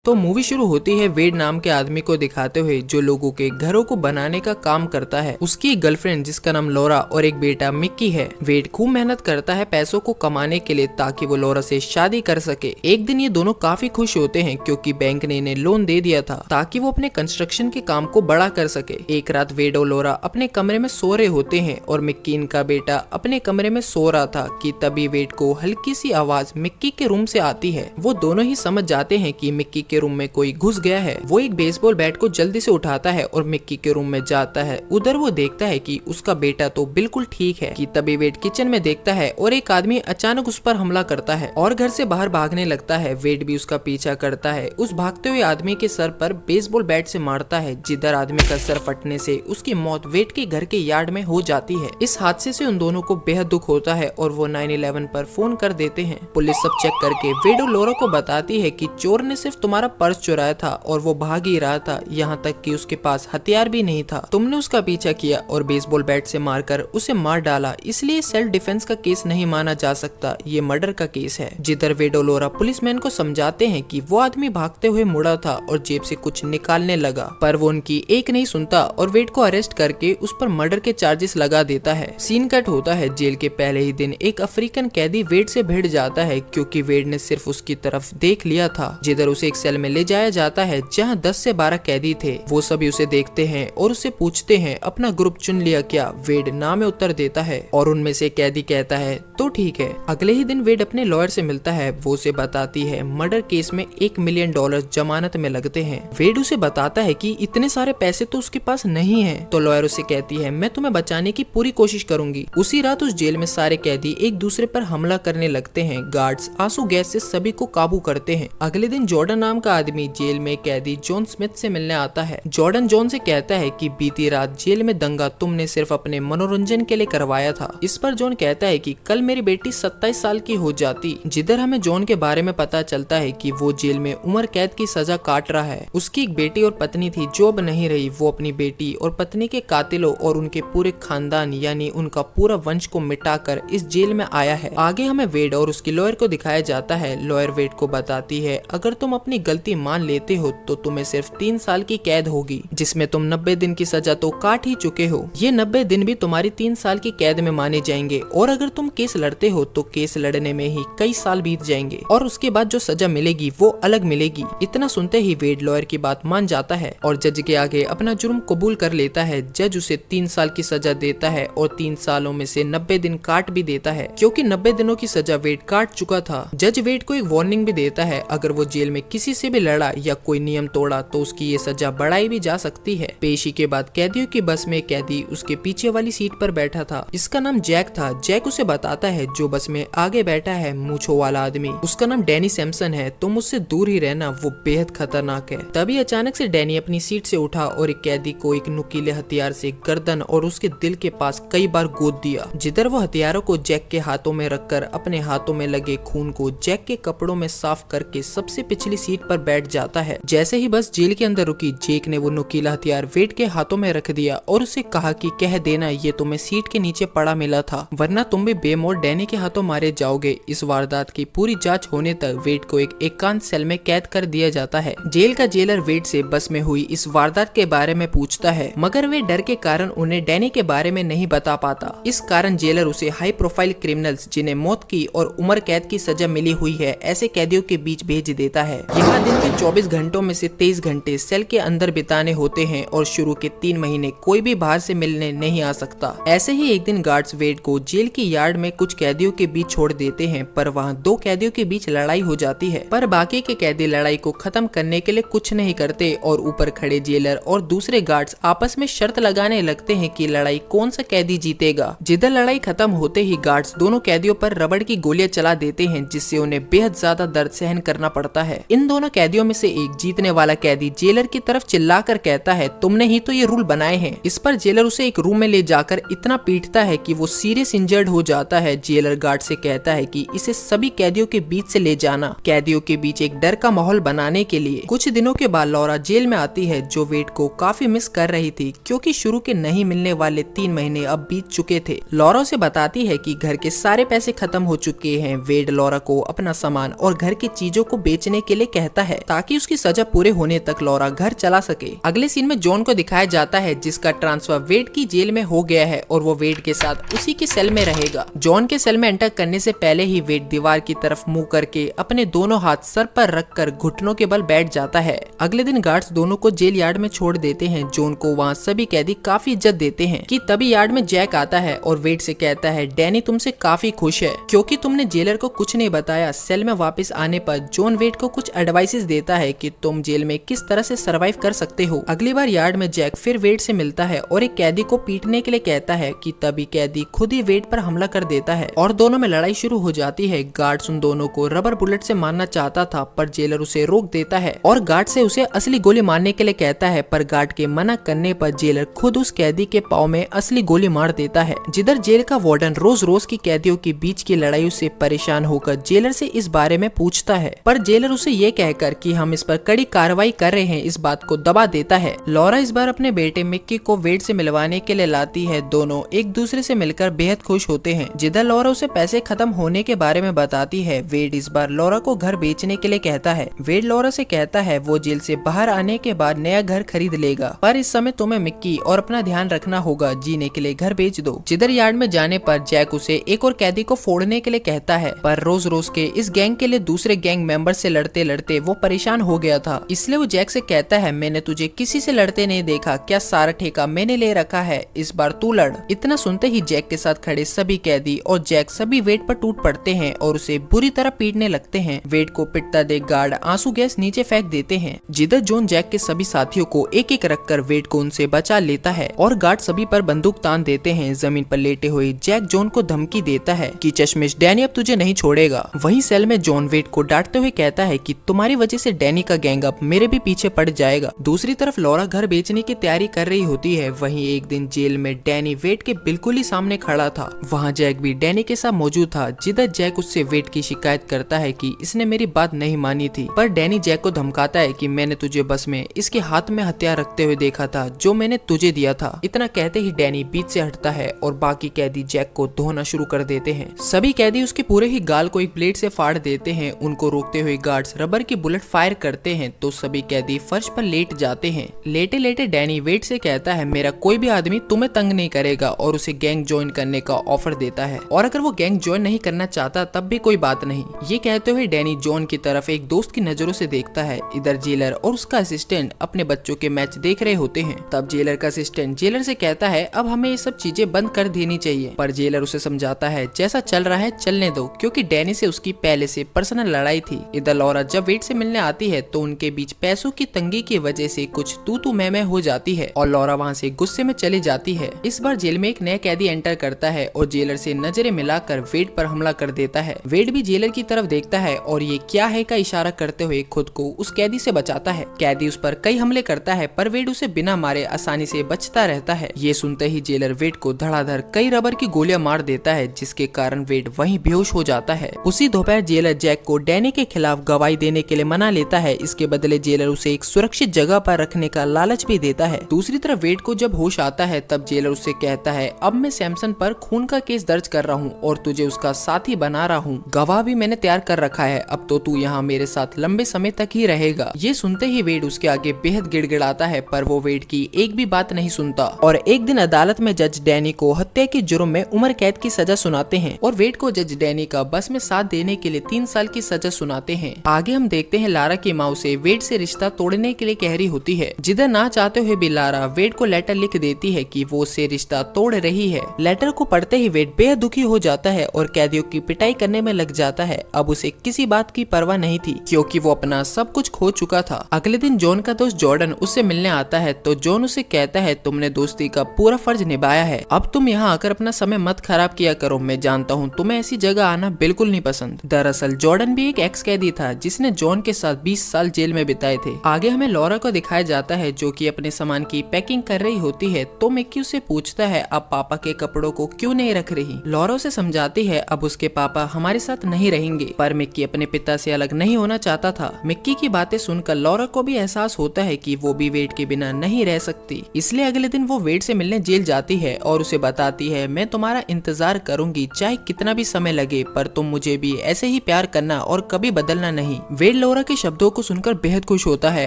तो मूवी शुरू होती है वेड नाम के आदमी को दिखाते हुए जो लोगों के घरों को बनाने का काम करता है। उसकी एक गर्लफ्रेंड जिसका नाम लॉरा और एक बेटा मिक्की है। वेड खूब मेहनत करता है पैसों को कमाने के लिए ताकि वो लॉरा से शादी कर सके। एक दिन ये दोनों काफी खुश होते हैं क्योंकि बैंक ने इन्हें लोन दे दिया था ताकि वो अपने कंस्ट्रक्शन के काम को बड़ा कर सके। एक रात वेड और लॉरा अपने कमरे में सो रहे होते हैं और मिक्की इनका बेटा अपने कमरे में सो रहा था कि तभी वेड को हल्की सी आवाज मिक्की के रूम से आती है। वो दोनों ही समझ जाते हैं कि मिक्की के रूम में कोई घुस गया है। वो एक बेसबॉल बैट को जल्दी से उठाता है और मिक्की के रूम में जाता है। उधर वो देखता है कि उसका बेटा तो बिल्कुल ठीक है कि तभी वेड किचन में देखता है और एक आदमी अचानक उस पर हमला करता है और घर से बाहर भागने लगता है। वेड भी उसका पीछा करता है। उस भागते हुए आदमी के सर पर बेसबॉल बैट से मारता है जिधर आदमी का सर फटने से उसकी मौत वेड के घर के यार्ड में हो जाती है। इस हादसे से उन दोनों को बेहद दुख होता है और वो 911 पर फोन कर देते हैं। पुलिस सब चेक करके वेड और लॉरा को बताती है कि चोर ने सिर्फ तुम्हारा पर्स चुराया था और वो भाग ही रहा था, यहाँ तक कि उसके पास हथियार भी नहीं था। तुमने उसका पीछा किया और बेसबॉल बैट से मारकर उसे मार डाला, इसलिए सेल्फ डिफेंस का केस नहीं माना जा सकता, ये मर्डर का केस है। जिधर वेड और लॉरा पुलिसमैन को समझाते हैं कि वो आदमी भागते हुए मुड़ा था और जेब से कुछ निकालने लगा, पर वो उनकी एक नहीं सुनता और वेड को अरेस्ट करके उस पर मर्डर के चार्जेस लगा देता है। सीन कट होता है जेल के पहले ही दिन एक अफ्रीकन कैदी वेड से भिड़ जाता है क्योंकि वेड ने सिर्फ उसकी तरफ देख लिया था। जिधर उसे एक सेल में ले जाया जाता है जहां 10 से 12 कैदी थे। वो सभी उसे देखते हैं और उससे पूछते हैं अपना ग्रुप चुन लिया क्या। वेड ना में उत्तर देता है और उनमें से कैदी कहता है तो ठीक है। अगले ही दिन वेड अपने लॉयर से मिलता है। वो उसे बताती है मर्डर केस में $1 मिलियन जमानत में लगते हैं। वेड उसे बताता है कि इतने सारे पैसे तो उसके पास नहीं है। तो लॉयर उसे कहती है मैं तुम्हें बचाने की पूरी कोशिश करूंगी। उसी रात उस जेल में सारे कैदी एक दूसरे पर हमला करने लगते हैं। गार्ड्स आंसू गैस से सभी को काबू करते हैं। अगले दिन जॉर्डन नाम का आदमी जेल में कैदी जॉन स्मिथ से मिलने आता है। जॉर्डन जॉन से कहता है कि बीती रात जेल में दंगा तुमने सिर्फ अपने मनोरंजन के लिए करवाया था। इस पर जॉन कहता है कि कल मेरी बेटी 27 साल की हो जाती। जिधर हमें जॉन के बारे में पता चलता है कि वो जेल में उम्र कैद की सजा काट रहा है। उसकी एक बेटी और पत्नी थी जो अब नहीं रही। वो अपनी बेटी और पत्नी के कातिलों और उनके पूरे खानदान यानी उनका पूरा वंश को मिटाकर इस जेल में आया है। आगे हमें वेड और उसकी लॉयर को दिखाया जाता है। लॉयर वेड को बताती है अगर तुम अपनी गलती मान लेते हो तो तुम्हें सिर्फ 3 साल की कैद होगी जिसमें तुम 90 दिन की सजा तो काट ही चुके हो। ये 90 दिन भी तुम्हारी 3 साल की कैद में माने जाएंगे और अगर तुम केस लड़ते हो तो केस लड़ने में ही कई साल बीत जाएंगे और उसके बाद जो सजा मिलेगी वो अलग मिलेगी। इतना सुनते ही वेड लॉयर की बात मान जाता है और जज के आगे अपना जुर्म कबूल कर लेता है। जज उसे 3 साल की सजा देता है और 3 सालों में से 90 दिन काट भी देता है क्योंकि 90 दिनों की सजा वेड काट चुका था। जज वेड को एक वार्निंग भी देता है अगर वो जेल में किसी से भी लड़ा या कोई नियम तोड़ा तो उसकी ये सजा बढ़ाई भी जा सकती है। पेशी के बाद कैदियों की बस में कैदी उसके पीछे वाली सीट पर बैठा था। इसका नाम जैक था। जैक उसे बताता है जो बस में आगे बैठा है मूंछों वाला आदमी, उसका नाम डैनी सैमसन है, तुम उससे दूर ही रहना, वो बेहद खतरनाक है। तभी अचानक से डैनी अपनी सीट से उठा और एक कैदी को एक नुकीले हथियार से गर्दन और उसके दिल के पास कई बार गोद दिया। जिधर वो हथियारों को जैक के हाथों में रखकर अपने हाथों में लगे खून को जैक के कपड़ों में साफ करके सबसे पिछली सीट पर बैठ जाता है। जैसे ही बस जेल के अंदर रुकी जैक ने वो नुकीला हथियार वेड के हाथों में रख दिया और उसे कहा कि कह देना ये तुम्हें सीट के नीचे पड़ा मिला था वरना तुम भी बेमौत डैनी के हाथों मारे जाओगे। इस वारदात की पूरी जांच होने तक वेड को एक एकांत सेल में कैद कर दिया जाता है। जेल का जेलर वेड से बस में हुई इस वारदात के बारे में पूछता है मगर वे डर के कारण उन्हें डैनी के बारे में नहीं बता पाता। इस कारण जेलर उसे हाई प्रोफाइल क्रिमिनल्स जिन्हें मौत की और उम्र कैद की सजा मिली हुई है ऐसे कैदियों के बीच भेज देता है। यहाँ दिन के 24 घंटों में से 23 घंटे सेल के अंदर बिताने होते हैं और शुरू के 3 महीने कोई भी बाहर से मिलने नहीं आ सकता। ऐसे ही एक दिन गार्ड्स वेड को जेल की यार्ड में कुछ कैदियों के बीच छोड़ देते हैं पर वहाँ 2 कैदियों के बीच लड़ाई हो जाती है पर बाकी के कैदी लड़ाई को खत्म करने के लिए कुछ नहीं करते और ऊपर खड़े जेलर और दूसरे गार्ड्स आपस में शर्त लगाने लगते हैं कि लड़ाई कौन सा कैदी जीतेगा। जिधर लड़ाई खत्म होते ही गार्ड्स दोनों कैदियों पर रबड़ की गोलियां चला देते हैं जिससे उन्हें बेहद ज्यादा दर्द सहन करना पड़ता है। इन दोनों कैदियों में से एक जीतने वाला कैदी जेलर की तरफ चिल्लाकर कहता है तुमने ही तो ये रूल बनाए हैं। इस पर जेलर उसे एक रूम में ले जाकर इतना पीटता है कि वो सीरियस इंजर्ड हो जाता है। जेलर गार्ड से कहता है कि इसे सभी कैदियों के बीच से ले जाना। कैदियों के बीच एक डर का माहौल बनाने के लिए कुछ दिनों के बाद लॉरा जेल में आती है जो वेड को काफी मिस कर रही थी क्योंकि शुरू के नहीं मिलने वाले 3 महीने अब बीत चुके थे। लॉरा उसे बताती है कि घर के सारे पैसे खत्म हो चुके हैं। वेड लॉरा को अपना सामान और घर की चीजों को बेचने के लिए कहता रहता है ताकि उसकी सजा पूरे होने तक लॉरा घर चला सके। अगले सीन में जॉन को दिखाया जाता है जिसका ट्रांसफर वेड की जेल में हो गया है और वो वेड के साथ उसी के सेल में रहेगा। जॉन के सेल में एंटर करने से पहले ही वेड दीवार की तरफ मुंह करके अपने दोनों हाथ सर पर रखकर घुटनों के बल बैठ जाता है। अगले दिन गार्ड्स दोनों को जेल यार्ड में छोड़ देते हैं। जॉन को वहाँ सभी कैदी काफी इज्जत देते हैं कि तभी यार्ड में जैक आता है और वेड से कहता है डैनी तुमसे काफी खुश है क्योंकि तुमने जेलर को कुछ नहीं बताया। सेल में वापस आने पर जॉन वेड को कुछ एडवाइसेस देता है कि तुम जेल में किस तरह से सरवाइव कर सकते हो। अगली बार यार्ड में जैक फिर वेड से मिलता है और एक कैदी को पीटने के लिए कहता है कि तभी कैदी खुद ही वेड पर हमला कर देता है और दोनों में लड़ाई शुरू हो जाती है। गार्ड्स उन दोनों को रबर बुलेट से मारना चाहता था पर जेलर उसे रोक देता है और गार्ड से उसे असली गोली मारने के लिए कहता है, पर गार्ड के मना करने पर जेलर खुद उस कैदी के पाँव में असली गोली मार देता है। जिधर जेल का वार्डन रोज रोज की कैदियों के बीच की लड़ाई से परेशान होकर जेलर से इस बारे में पूछता है, पर जेलर उसे ये कहकर कि हम इस पर कड़ी कार्रवाई कर रहे हैं इस बात को दबा देता है। लॉरा इस बार अपने बेटे मिक्की को वेड से मिलवाने के लिए लाती है। दोनों एक दूसरे से मिलकर बेहद खुश होते हैं। जिधर लॉरा उसे पैसे खत्म होने के बारे में बताती है, वेड इस बार लॉरा को घर बेचने के लिए कहता है। वेड लॉरा से कहता है वो जेल से बाहर आने के बाद नया घर खरीद लेगा, पर इस समय तुम्हें मिक्की और अपना ध्यान रखना होगा, जीने के लिए घर बेच दो। जिधर यार्ड में जाने पर जैक उसे एक और कैदी को फोड़ने के लिए कहता है, पर रोज रोज के इस गैंग के लिए दूसरे गैंग मेंबर से लड़ते लड़ते वो परेशान हो गया था। इसलिए वो जैक से कहता है मैंने तुझे किसी से लड़ते नहीं देखा, क्या सारा ठेका मैंने ले रखा है, इस बार तू लड़। इतना सुनते ही जैक के साथ खड़े सभी कैदी और जैक सभी वेड पर टूट पड़ते हैं और उसे बुरी तरह पीटने लगते हैं। वेड को पिटता देख गार्ड आंसू गैस नीचे फेंक देते हैं। जिधर जॉन जैक के सभी साथियों को एक एक रखकर वेड को उनसे बचा लेता है और गार्ड सभी पर बंदूक तान देते हैं। जमीन पर लेटे हुए जैक जॉन को धमकी देता है कि चश्मिश डैनी अब तुझे नहीं छोड़ेगा। वहीं सेल में जॉन वेड को डांटते हुए कहता है कि तुम्हारी वजह से डैनी का गैंग अब मेरे भी पीछे पड़ जाएगा। दूसरी तरफ लॉरा घर बेचने की तैयारी कर रही होती है। वहीं एक दिन जेल में डैनी वेड के बिल्कुल ही सामने खड़ा था। वहाँ जैक भी डैनी के साथ मौजूद था। जिधर जैक उससे वेड की शिकायत करता है कि इसने मेरी बात नहीं मानी थी, पर डैनी जैक को धमकाता है कि मैंने तुझे बस में इसके हाथ में हथियार रखते हुए देखा था जो मैंने तुझे दिया था। इतना कहते ही डैनी बीच से हटता है और बाकी कैदी जैक को धोना शुरू कर देते हैं। सभी कैदी उसके पूरे ही गाल को एक ब्लेड से फाड़ देते हैं। उनको रोकते हुए गार्ड्स रबर की बुलेट फायर करते हैं तो सभी कैदी फर्श पर लेट जाते हैं। लेटे लेटे डैनी वेड से कहता है मेरा कोई भी आदमी तुम्हें तंग नहीं करेगा और उसे गैंग ज्वाइन करने का ऑफर देता है, और अगर वो गैंग ज्वाइन नहीं करना चाहता तब भी कोई बात नहीं। ये कहते हुए डैनी जॉन की तरफ एक दोस्त की नजरों से देखता है। इधर जेलर और उसका असिस्टेंट अपने बच्चों के मैच देख रहे होते हैं। तब जेलर का असिस्टेंट जेलर से कहता है अब हमें ये सब चीजें बंद कर देनी चाहिए, पर जेलर उसे समझाता है जैसा चल रहा है चलने दो, क्योंकि डैनी से उसकी पहले से पर्सनल लड़ाई थी। इधर लॉरा जब वेड से मिलने आती है तो उनके बीच पैसों की तंगी की वजह से कुछ तू मैं हो जाती है और लॉरा वहाँ से गुस्से में चली जाती है। इस बार जेल में एक नया कैदी एंटर करता है और जेलर से नजरें मिलाकर वेड पर हमला कर देता है। वेड भी जेलर की तरफ देखता है और ये क्या है का इशारा करते हुए खुद को उस कैदी से बचाता है। कैदी उस पर कई हमले करता है पर वेड उसे बिना मारे आसानी से बचता रहता है। ये सुनते ही जेलर वेड को धड़ाधड़ कई रबर की गोलियां मार देता है, जिसके कारण वेड वहीं बेहोश हो जाता है। उसी दोपहर जेलर जैक को डैनी के खिलाफ गवाही देने के लिए मना लेता है। इसके बदले जेलर उसे एक सुरक्षित जगह पर रखने का लालच भी देता है। दूसरी तरफ वेड को जब होश आता है तब जेलर उससे कहता है अब मैं सैमसन पर खून का केस दर्ज कर रहा हूँ और तुझे उसका साथी बना रहा हूँ। गवाह भी मैंने तैयार कर रखा है, अब तो तू यहाँ मेरे साथ लंबे समय तक ही रहेगा। ये सुनते ही वेड उसके आगे बेहद गिड़गिड़ाता है, पर वो वेड की एक भी बात नहीं सुनता। और एक दिन अदालत में जज डैनी को हत्या के जुर्म में उम्र कैद की सजा सुनाते हैं और वेड को जज डैनी का बस में साथ देने के लिए 3 साल की सजा सुनाते हैं। आगे हम देखते हैं लारा की माँ से वेड से रिश्ता तोड़ने के लिए कह रही होती है। जिधर ना चाहते हुए भी लारा वेड को लेटर लिख देती है कि वो उससे रिश्ता तोड़ रही है। लेटर को पढ़ते ही वेड बेहद दुखी हो जाता है और कैदियों की पिटाई करने में लग जाता है। अब उसे किसी बात की परवाह नहीं थी क्योंकि वो अपना सब कुछ खो चुका था। अगले दिन जॉन का दोस्त जॉर्डन उससे मिलने आता है तो जॉन उसे कहता है तुमने दोस्ती का पूरा फर्ज निभाया है, अब तुम यहाँ आकर अपना समय मत खराब किया करो। मैं जानता हूँ तुम्हें ऐसी जगह आना बिल्कुल नहीं पसंद। दरअसल जॉर्डन भी एक एक्स कैदी था जिसने जॉन के साथ 20 साल जेल में बिताए थे। आगे हमें लॉरा को दिखाया जाता है जो कि अपने सामान की पैकिंग कर रही होती है तो मिक्की उससे पूछता है अब पापा के कपड़ों को क्यों नहीं रख रही। लॉरा उसे समझाती है अब उसके पापा हमारे साथ नहीं रहेंगे, पर मिक्की अपने पिता से अलग नहीं होना चाहता था। मिक्की की बातें सुनकर लॉरा को भी एहसास होता है कि वो भी वेड के बिना नहीं रह सकती। इसलिए अगले दिन वो वेड से मिलने जेल जाती है और उसे बताती है मैं तुम्हारा इंतजार करूंगी चाहे कितना भी समय लगे, पर तुम मुझे भी ऐसे ही प्यार करना और कभी बदलना नहीं। वेड लोरा के शब्दों को सुनकर बेहद खुश होता है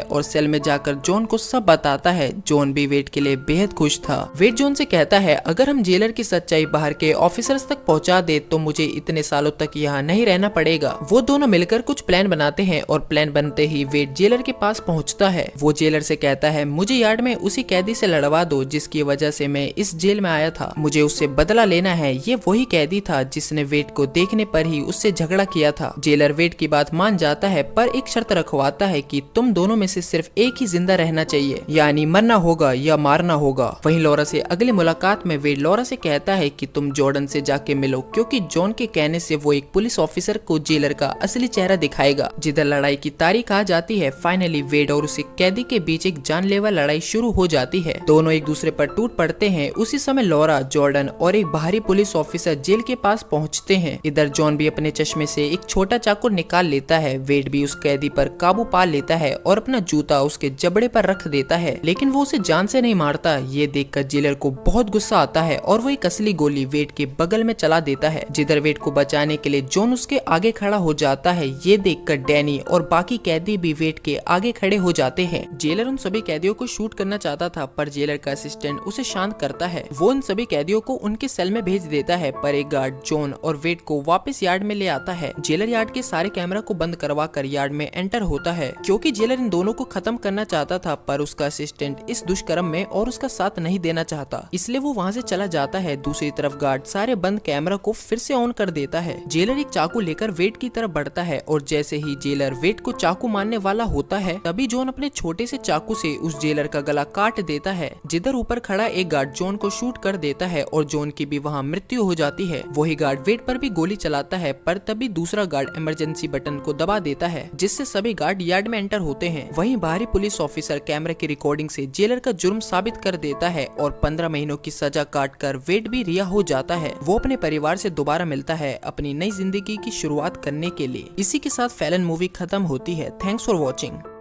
और सेल में जाकर जॉन को सब बताता है। जॉन भी वेड के लिए बेहद खुश था। वेड जॉन से कहता है अगर हम जेलर की सच्चाई बाहर के ऑफिसर्स तक पहुंचा दे तो मुझे इतने सालों तक यहाँ नहीं रहना पड़ेगा। वो दोनों मिलकर कुछ प्लान बनाते हैं और प्लान बनते ही वेड जेलर के पास पहुंचता है। वो जेलर से कहता है मुझे यार्ड में उसी कैदी से लड़वा दो जिसकी वजह से मैं इस जेल में आया था। मुझे उससे बदला लेना है। ये वही कैदी था जिसने वेड को देखने पर ही उससे झगड़ा किया था। जेलर वेड की बात मान जाता है पर एक शर्त रखवाता है कि तुम दोनों में से सिर्फ एक ही जिंदा रहना चाहिए, यानी मरना होगा या मारना होगा। वहीं लॉरा से अगली मुलाकात में वेड लॉरा से कहता है कि तुम जॉर्डन से जाके मिलो क्योंकि जॉन के कहने से वो एक पुलिस ऑफिसर को जेलर का असली चेहरा दिखाएगा। जिधर लड़ाई की तारीख आ जाती है। फाइनली वेड और उसी कैदी के बीच एक जानलेवा लड़ाई शुरू हो जाती है। दोनों एक दूसरे पर टूट पड़ते हैं। उसी समय लॉरा, जॉर्डन और एक बाहरी पुलिस ऑफिसर जेल के पास पहुंचते हैं। इधर जॉन भी अपने चश्मे से एक छोटा चाकू निकाल लेता है। वेड भी उस कैदी पर काबू पा लेता है और अपना जूता उसके जबड़े पर रख देता है, लेकिन वो उसे जान से नहीं मारता। ये देखकर जेलर को बहुत गुस्सा आता है और वो एक असली गोली वेड के बगल में चला देता है। जिधर वेड को बचाने के लिए जॉन उसके आगे खड़ा हो जाता है। ये देखकर डैनी और बाकी कैदी भी वेड के आगे खड़े हो जाते हैं। जेलर उन सभी कैदियों को शूट करना चाहता था पर जेलर का असिस्टेंट उसे शांत करता है। वो उन सभी कैदियों को उनके सेल में भेज देता है पर एक गार्ड जॉन और वेड को वापस यार्ड में ले आता है। जेलर यार्ड के सारे कैमरा को बंद करवा कर यार्ड में एंटर होता है क्योंकि जेलर इन दोनों को खत्म करना चाहता था पर उसका असिस्टेंट इस दुष्कर्म में और उसका साथ नहीं देना चाहता, इसलिए वो वहाँ से चला जाता है। दूसरी तरफ गार्ड सारे बंद कैमरा को फिर से ऑन कर देता है। जेलर एक चाकू लेकर वेड की तरफ बढ़ता है और जैसे ही जेलर वेड को चाकू मारने वाला होता है तभी जॉन अपने छोटे से चाकू से उस जेलर का गला काट देता है। जिधर ऊपर खड़ा एक गार्ड जॉन को शूट कर देता है और जॉन की भी वहाँ मृत्यु हो जाती है। वही गार्ड वेड पर भी गोली चलाता है पर तभी दूसरा गार्ड इमरजेंसी बटन को दबा देता है जिससे सभी गार्ड यार्ड में एंटर होते हैं। वहीं बाहरी पुलिस ऑफिसर कैमरे की रिकॉर्डिंग से जेलर का जुर्म साबित कर देता है और 15 महीनों की सजा काटकर वेड भी रिहा हो जाता है। वो अपने परिवार से दोबारा मिलता है अपनी नई जिंदगी की शुरुआत करने के लिए। इसी के साथ फैलन मूवी खत्म होती है। Thanks for watching.